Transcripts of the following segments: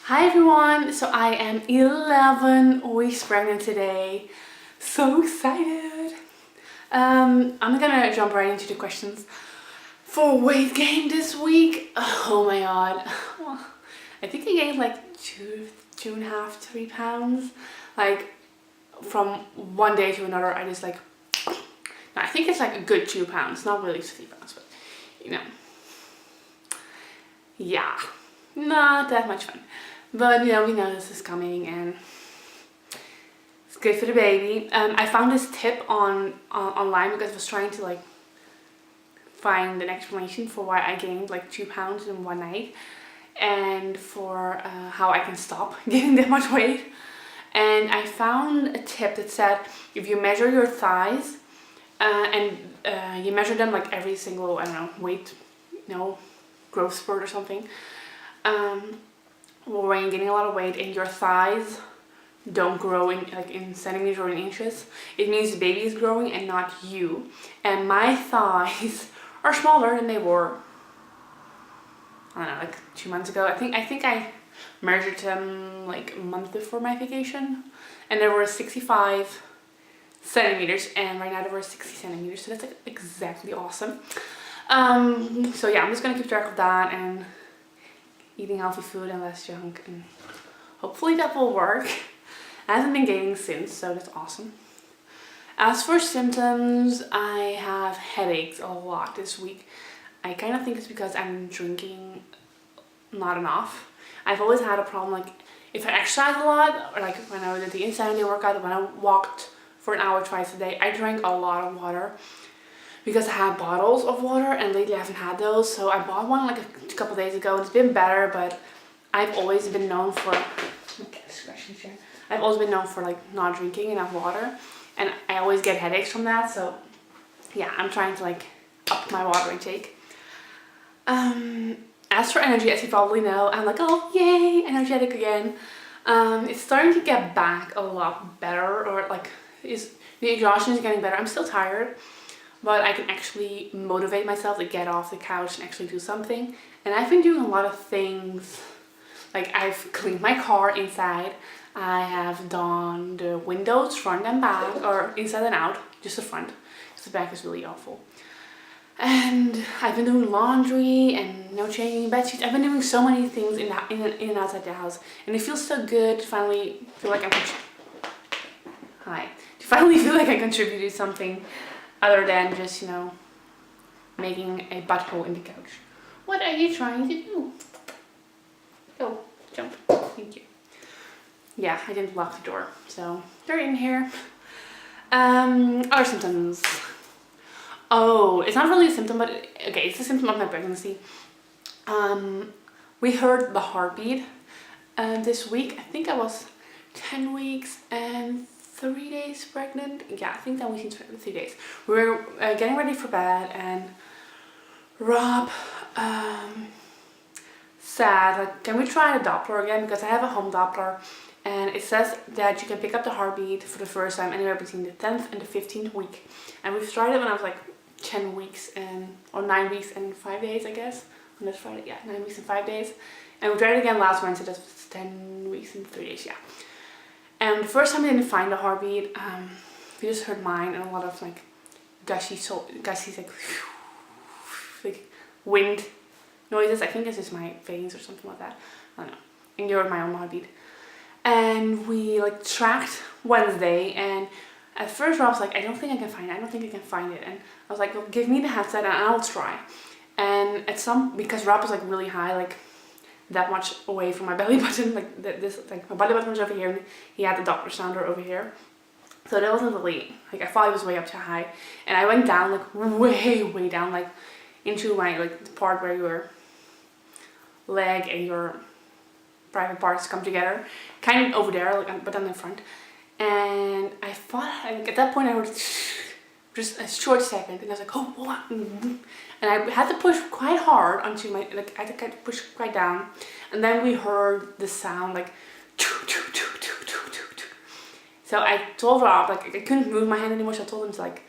Hi everyone, so I am 11 weeks pregnant today. So excited. I'm gonna jump right into the questions for weight gain this week. Oh my god. I think I gained like 2.5, 3 pounds. Like from one day to another, I just like, no, I think it's like a good 2 pounds, not really 3 pounds, but you know. Yeah, not that much fun. But you know, we know this is coming and it's good for the baby. I found this tip online because I was trying to like find an explanation for why I gained like 2 pounds in one night and for how I can stop gaining that much weight. And I found a tip that said if you measure your thighs and you measure them like every single, I don't know, weight, growth spurt or something, when you're getting a lot of weight and your thighs don't grow in centimeters or in inches, it means the baby is growing and not you. And my thighs are smaller than they were, I don't know, like 2 months ago. I think I measured them like a month before my vacation and they were 65 centimeters and right now they were 60 centimeters, so that's like exactly awesome. So yeah, I'm just gonna keep track of that and eating healthy food and less junk, and hopefully that will work. I haven't been gaining since, so that's awesome. As for symptoms, I have headaches a lot this week. I kind of think it's because I'm drinking not enough. I've always had a problem, like if I exercise a lot, or like when I did the Insanity workout, when I walked for an hour twice a day, I drank a lot of water because I had bottles of water and lately I haven't had those. So I bought one like a couple days ago and it's been better, but I've always been known for, I've always been known for like not drinking enough water and I always get headaches from that. So yeah, I'm trying to like up my water intake. As for energy, as you probably know, I'm like, oh yay, energetic again. It's starting to get back a lot better, or like the exhaustion is getting better. I'm still tired, but I can actually motivate myself to get off the couch and actually do something. And I've been doing a lot of things. Like I've cleaned my car inside. I have done the windows front and back, or inside and out, just the front, because the back is really awful. And I've been doing laundry and changing bed sheets. I've been doing so many things in and outside the house, and it feels so good to finally feel like I contributed something other than just, making a butthole in the couch. What are you trying to do? Oh, jump. Thank you. Yeah, I didn't lock the door, so they're in here. Other symptoms. Oh, it's not really a symptom, but okay, it's a symptom of my pregnancy. We heard the heartbeat this week. I think I was 10 weeks and 3 days pregnant. Yeah, I think that was 3 days. We were getting ready for bed and Rob said, like, can we try the Doppler again? Because I have a home Doppler and it says that you can pick up the heartbeat for the first time anywhere between the 10th and the 15th week. And we've tried it when I was like 10 weeks or 9 weeks and 5 days, I guess. On this Friday, yeah, 9 weeks and 5 days. And we tried it again last Wednesday, that was 10 weeks and 3 days, yeah. And the first time I didn't find the heartbeat, we just heard mine and a lot of like gushy like wind noises. I think it's just my veins or something like that. I don't know. And you heard my own heartbeat. And we like tracked Wednesday, and at first Rob was like, I don't think I can find it. And I was like, well, give me the headset and I'll try. And because Rob was like really high, like that much away from my belly button, like my belly button was over here and he had the Doppler sounder over here. So that wasn't really, like I thought it was way up too high. And I went down like way down, like into my, like the part where your leg and your private parts come together, kind of over there, like, but on the front. And I thought, like, at that point I heard just a short second and I was like, oh, what? And I had to push quite hard onto my, like I had to push quite down. And then we heard the sound like so I told Rob, like I couldn't move my hand anymore, so I told him to like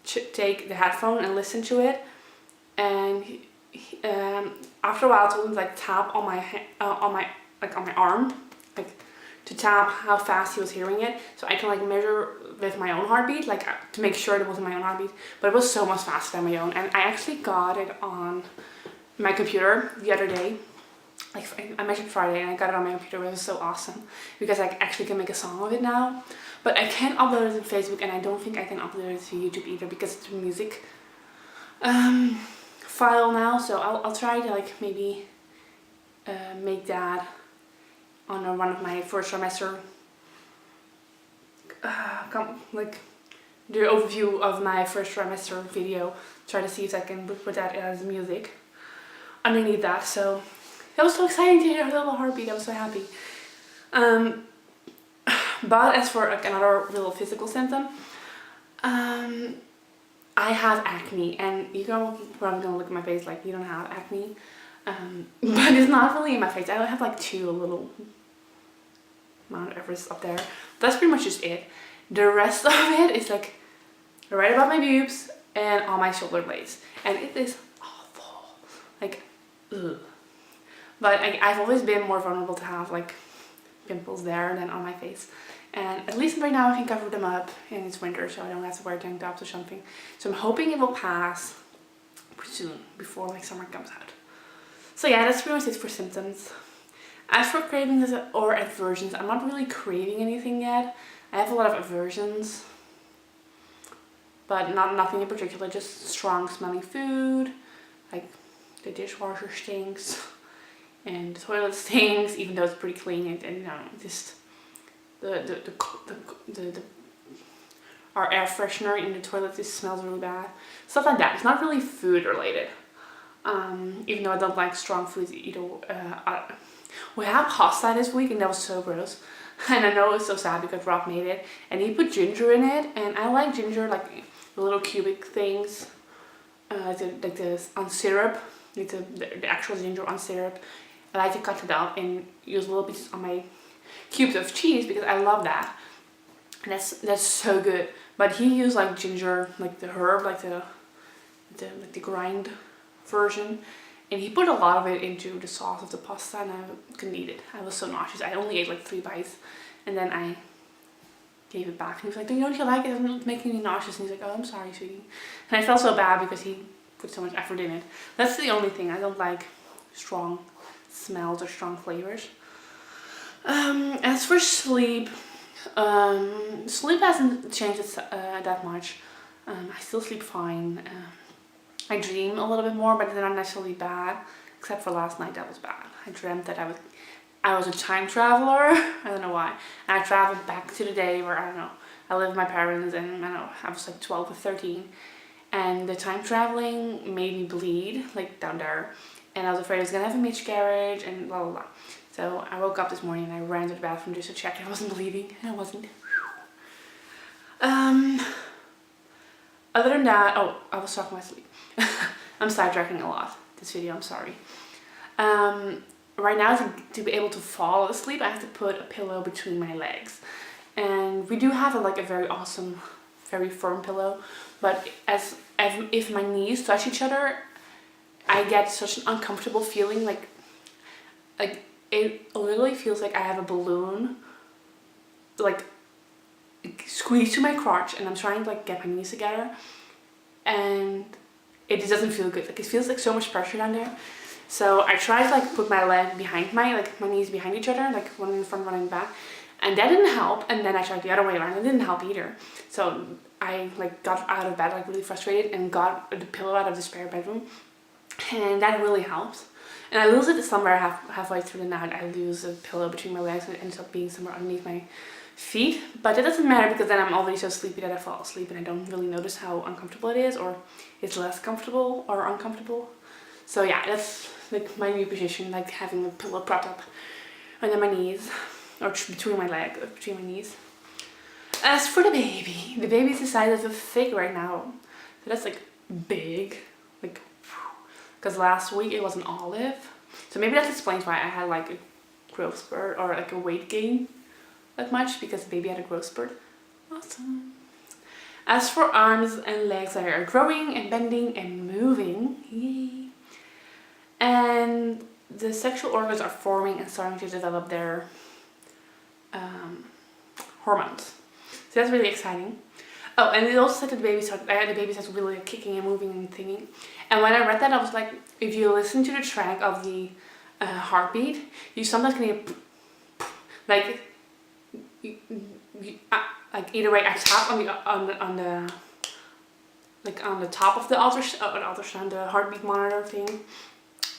take the headphone and listen to it. And after a while I told him to like tap on my like on my arm, like to tap how fast he was hearing it, so I can like measure with my own heartbeat, like to make sure it wasn't my own heartbeat, but it was so much faster than my own. And I actually got it on my computer the other day. Like I measured Friday and I got it on my computer. It was so awesome because I actually can make a song of it now, but I can't upload it to Facebook, and I don't think I can upload it to YouTube either because it's a music file now. So I'll try to like maybe make that on one of my first trimester like the overview of my first trimester video. Try to see if I can put that as music underneath that. So that was so exciting to hear a little heartbeat. I was so happy. But as for like another little physical symptom, I have acne, and you know, probably gonna look at my face like you don't have acne, but it's not really in my face. I have like two little Mount Everest up there. That's pretty much just it. The rest of it is like right above my boobs and on my shoulder blades, and it is awful. Like, ugh. But I've always been more vulnerable to have like pimples there than on my face. And at least right now I can cover them up, and it's winter, so I don't have to wear tank tops or something. So I'm hoping it will pass pretty soon before like summer comes out. So yeah, that's pretty much it for symptoms. As for cravings or aversions, I'm not really craving anything yet. I have a lot of aversions, but nothing in particular, just strong smelling food, like the dishwasher stinks and the toilet stinks, even though it's pretty clean, and you know, just the our air freshener in the toilet just smells really bad. Stuff like that. It's not really food related. Even though I don't like strong foods either. We had pasta this week and that was so gross. And I know it's so sad because Rob made it and he put ginger in it, and I like ginger, like the little cubic things, like this on syrup, like the actual ginger on syrup. I like to cut it up and use little pieces on my cubes of cheese because I love that. And that's so good. But he used like ginger, like the herb, like the grind version, and he put a lot of it into the sauce of the pasta, and I couldn't eat it. I was so nauseous. I only ate like 3 bites, and then I gave it back. And he was like, "Don't you like it? It's making me nauseous." And he's like, "Oh, I'm sorry, sweetie." And I felt so bad because he put so much effort in it. That's the only thing. I don't like strong smells or strong flavors. As for sleep, sleep hasn't changed that much. I still sleep fine. I dream a little bit more, but they're not necessarily bad, except for last night. That was bad. I dreamt that I was a time traveler. I don't know why. And I traveled back to the day where, I don't know, I lived with my parents, and I don't know, I was like 12 or 13, and the time traveling made me bleed, like down there, and I was afraid I was gonna have a miscarriage and blah blah blah. So I woke up this morning and I ran to the bathroom just to check I wasn't bleeding, and I wasn't. Other than that, oh, I was talking about sleep. I'm sidetracking a lot this video, I'm sorry. Right now, to be able to fall asleep, I have to put a pillow between my legs. And we do have a very awesome, very firm pillow, but if my knees touch each other, I get such an uncomfortable feeling, like it literally feels like I have a balloon like squeezed to my crotch, and I'm trying to like get my knees together, and it just doesn't feel good. Like it feels like so much pressure down there. So I tried to like put my leg behind my knees behind each other, like one in front, one in the back, and that didn't help. And then I tried the other way around, and it didn't help either. So I like got out of bed like really frustrated and got the pillow out of the spare bedroom, and that really helped. And I lose it somewhere halfway through the night. I lose a pillow between my legs, and it ends up being somewhere underneath my feet. But it doesn't matter because then I'm already so sleepy that I fall asleep and I don't really notice how uncomfortable it is, or it's less comfortable or uncomfortable. So yeah, that's like my new position, like having a pillow propped up under my knees, or between my knees. As for the baby's the size of a fig right now. So that's like big, like, because last week it was an olive. So maybe that explains why I had like a growth spurt or like a weight gain that much, because the baby had a growth spurt. Awesome. As for arms and legs, they are growing and bending and moving. Yay. And the sexual organs are forming and starting to develop their hormones. So that's really exciting. Oh, and it also said that the baby starts really like, kicking and moving and thinking. And when I read that, I was like, if you listen to the track of the heartbeat, you sometimes can hear like like either way I tap on the like on the top of the ultrasound, the heartbeat monitor thing,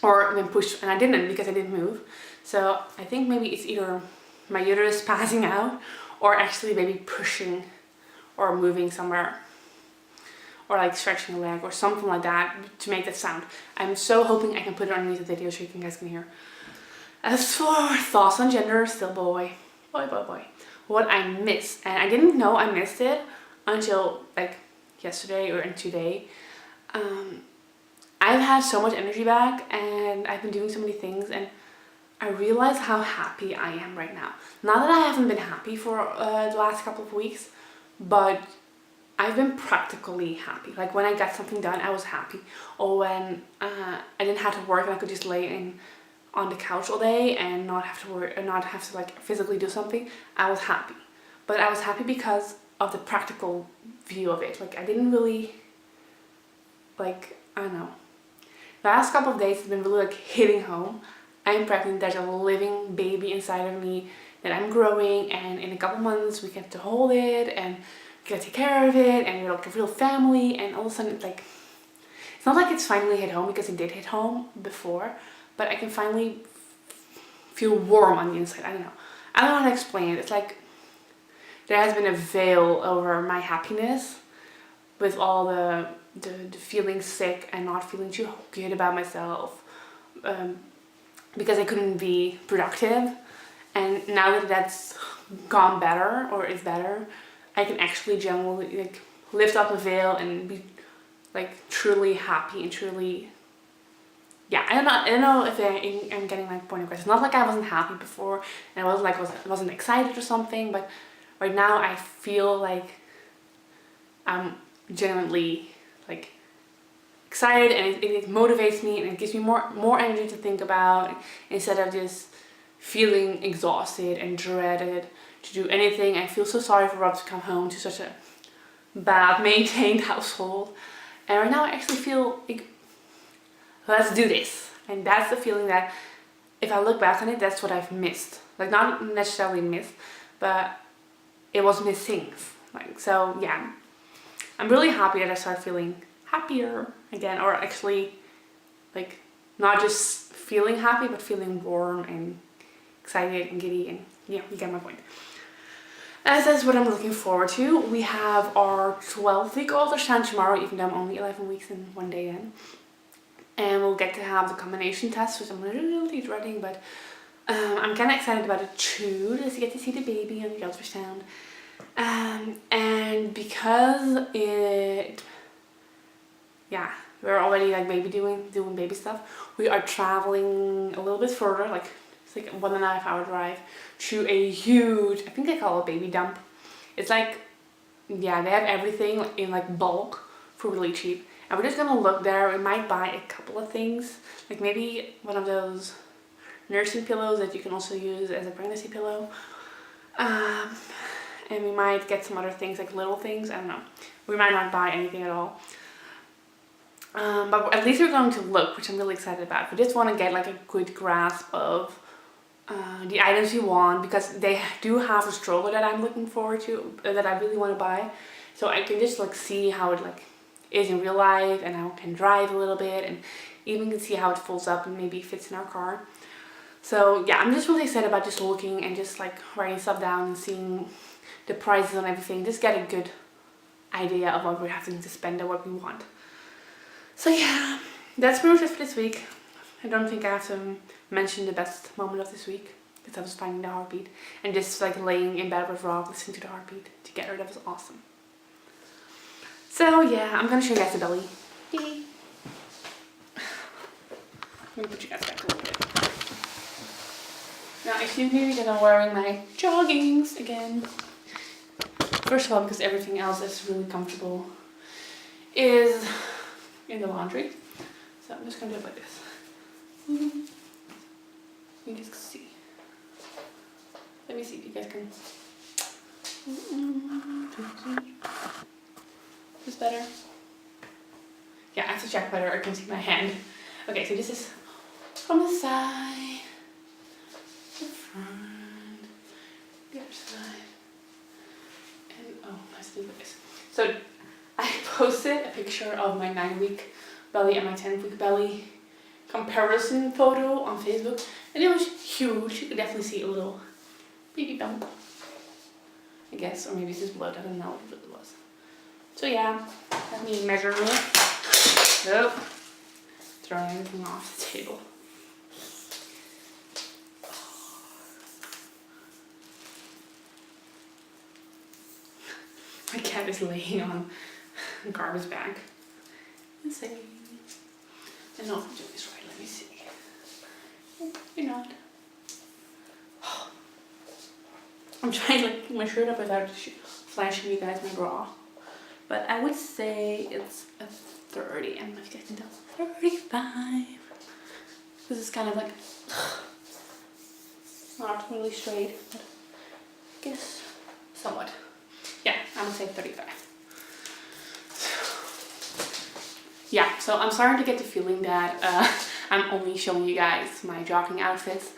or then push, and I didn't because I didn't move. So I think maybe it's either my uterus passing out or actually maybe pushing or moving somewhere, or like stretching a leg or something like that to make that sound. I'm so hoping I can put it underneath the video so you guys can hear. As for thoughts on gender, still boy. What I miss, and I didn't know I missed it until like yesterday or today. I've had so much energy back and I've been doing so many things, and I realize how happy I am right now. Not that I haven't been happy for the last couple of weeks, but I've been practically happy. Like when I got something done, I was happy. Or when I didn't have to work and I could just lay on the couch all day and not have to work and not have to like physically do something, I was happy. But I was happy because of the practical view of it. Like I didn't really, like, I don't know. The last couple of days has been really like hitting home. I'm pregnant, there's a living baby inside of me that I'm growing, and in a couple months we get to hold it and we get to take care of it, and we're like a real family, and all of a sudden it's like, it's not like it's finally hit home because it did hit home before, but I can finally feel warm on the inside. I don't know how to explain it. It's like there has been a veil over my happiness with all the feeling sick and not feeling too good about myself, because I couldn't be productive. And now that that's gone better or is better, I can actually generally like lift up the veil and be like truly happy and truly, yeah, I don't know if I'm getting my point across. It's not like I wasn't happy before and I wasn't excited or something, but right now I feel like I'm genuinely like excited, and it motivates me and it gives me more energy to think about instead of just feeling exhausted and dreaded to do anything. I feel so sorry for Rob to come home to such a bad maintained household, and right now I actually feel like, let's do this. And that's the feeling that if I look back on it, that's what I've missed. Like not necessarily missed, but it was missing. Like, so yeah, I'm really happy that I start feeling happier again, or actually like not just feeling happy but feeling warm and excited and giddy, and yeah, you get my point. As that's what I'm looking forward to. We have our 12-week ultrasound tomorrow, even though I'm only 11 weeks and 1 day in, and we'll get to have the combination test, which I'm really dreading, but I'm kind of excited about it too, just to get to see the baby on the ultrasound. And because we're already like doing baby stuff, we are traveling a little bit further, like it's like a 1.5 hour drive to a huge, I think they call it baby dump. It's like, yeah, they have everything in like bulk for really cheap, and we're just gonna look there. We might buy a couple of things, like maybe one of those nursing pillows that you can also use as a pregnancy pillow, and we might get some other things, like little things, I don't know. We might not buy anything at all. But at least we're going to look, which I'm really excited about. We just want to get like a good grasp of the items we want, because they do have a stroller that I'm looking forward to, that I really want to buy. So I can just like see how it like is in real life, and how I can drive a little bit, and even can see how it folds up and maybe fits in our car. So yeah, I'm just really excited about just looking and just like writing stuff down and seeing the prices on everything. Just get a good idea of what we're having to spend and what we want. So yeah, that's pretty much it for this week. I don't think I have to mention the best moment of this week, because I was finding the heartbeat and just like laying in bed with Rob listening to the heartbeat together. That was awesome. So yeah, I'm gonna show you guys the belly. Yay. I'm gonna put you guys back a little bit. Now excuse me because I'm wearing my joggings again. First of all, because everything else is really comfortable is in the laundry. So I'm just gonna do it like this. You guys can see. Let me see if you guys can. Is this better? Yeah, I have to check whether I can see my hand. Okay, so this is from the side, the front, the other side, and oh, let's do this. So I posted a picture of my 9-week belly and my 10-week belly comparison photo on Facebook, and it was huge. You could definitely see a little baby bump, I guess, or maybe it's just blood. I don't know what it was. So yeah, let me measure it. Nope. Throwing everything off the table. My cat is laying on a garbage bag. Insane. I know if I'm doing this right. Let me see. You're not. I'm trying to like keep my shirt up without flashing you guys my bra. But I would say it's a 30, and if you guys can tell, 35. This is kind of like not really straight, but I guess somewhat. Yeah, I would say 35. Yeah, so I'm starting to get the feeling that I'm only showing you guys my jogging outfits,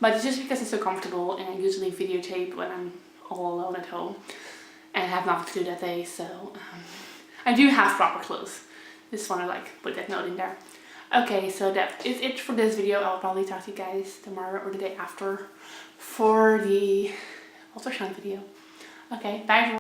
but it's just because it's so comfortable, and I usually videotape when I'm all alone at home and have nothing to do that day, so I do have proper clothes. Just want to like put that note in there. Okay, so that is it for this video. I'll probably talk to you guys tomorrow or the day after for the ultrasound video. Okay, bye everyone.